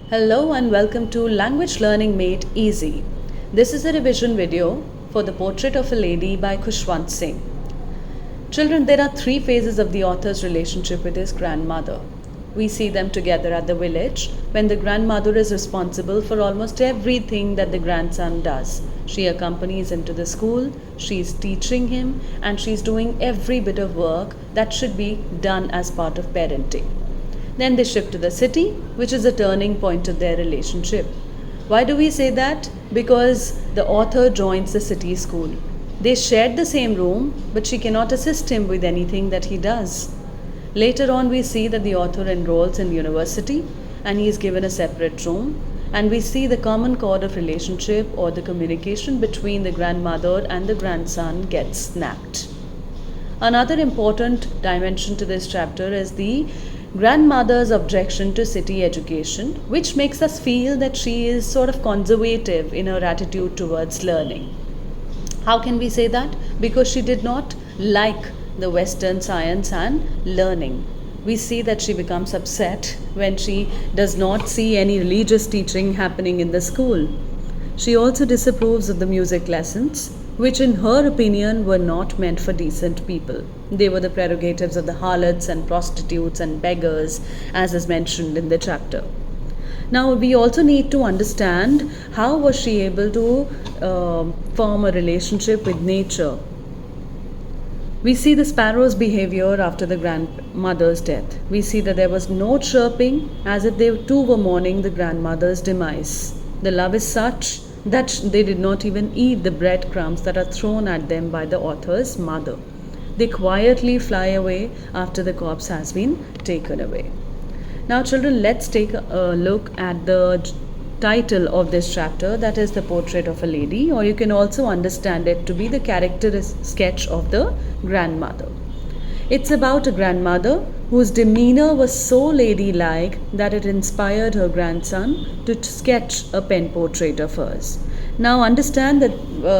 Hello and welcome to Language Learning Made Easy. This is a revision video for The Portrait of a Lady by Khushwant Singh. Children, there are three phases of the author's relationship with his grandmother. We see them together at the village when the grandmother is responsible for almost everything that the grandson does. She accompanies him to the school, she's teaching him, and she's doing every bit of work that should be done as part of parenting. Then they shift to the city, which is a turning point of their relationship. Why do we say that? Because the author joins the city school. They shared the same room, but she cannot assist him with anything that he does. Later on, we see that the author enrolls in university and he is given a separate room. And we see the common chord of relationship or the communication between the grandmother and the grandson gets snapped. Another important dimension to this chapter is the grandmother's objection to city education, which makes us feel that she is sort of conservative in her attitude towards learning. How can we say that? Because she did not like the Western science and learning. We see that she becomes upset when she does not see any religious teaching happening in the school. She also disapproves of the music lessons, which in her opinion were not meant for decent people. They were the prerogatives of the harlots and prostitutes and beggars, as is mentioned in the chapter. Now we also need to understand how was she able to form a relationship with nature. We see the sparrow's behavior after the grandmother's death. We see that there was no chirping, as if they too were mourning the grandmother's demise. The love is such that they did not even eat the breadcrumbs that are thrown at them by the author's mother. They quietly fly away after the corpse has been taken away. Now children, let's take a look at the title of this chapter, that is The Portrait of a Lady, or you can also understand it to be the character sketch of the grandmother. It's about a grandmother whose demeanor was so ladylike that it inspired her grandson to sketch a pen portrait of hers. Now understand that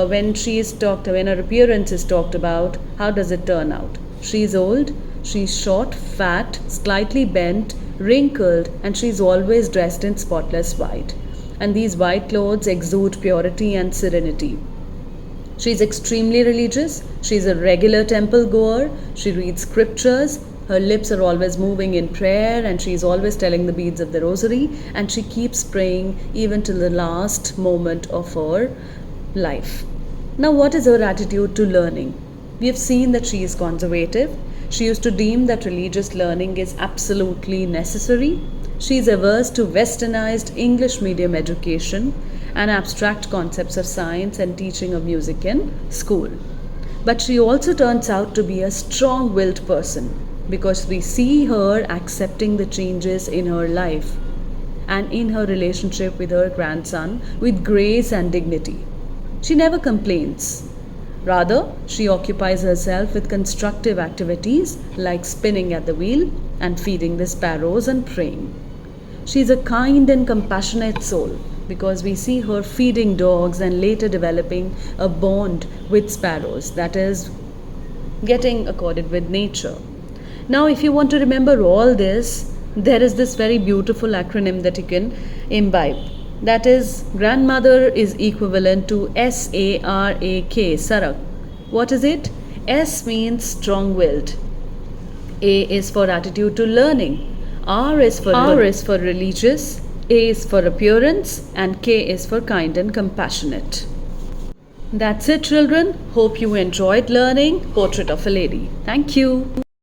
when her appearance is talked about, how does it turn out? She's old, she's short, fat, slightly bent, wrinkled, and she's always dressed in spotless white. And these white clothes exude purity and serenity. She's extremely religious. She's a regular temple goer. She reads scriptures. Her lips are always moving in prayer, and she's always telling the beads of the rosary, and she keeps praying even till the last moment of her life. Now, what is her attitude to learning? We have seen that she is conservative. She used to deem that religious learning is absolutely necessary. She is averse to westernized English medium education and abstract concepts of science and teaching of music in school. But she also turns out to be a strong-willed person, because we see her accepting the changes in her life and in her relationship with her grandson with grace and dignity. She never complains. Rather, she occupies herself with constructive activities like spinning at the wheel and feeding the sparrows and praying. She is a kind and compassionate soul, because we see her feeding dogs and later developing a bond with sparrows, that is, getting accorded with nature. Now, if you want to remember all this, there is this very beautiful acronym that you can imbibe. That is, grandmother is equivalent to SARAK, Sarak. What is it? S means strong-willed. A is for attitude to learning. R is for religious. A is for appearance, and K is for kind and compassionate. That's it, children. Hope you enjoyed learning Portrait of a Lady. Thank you.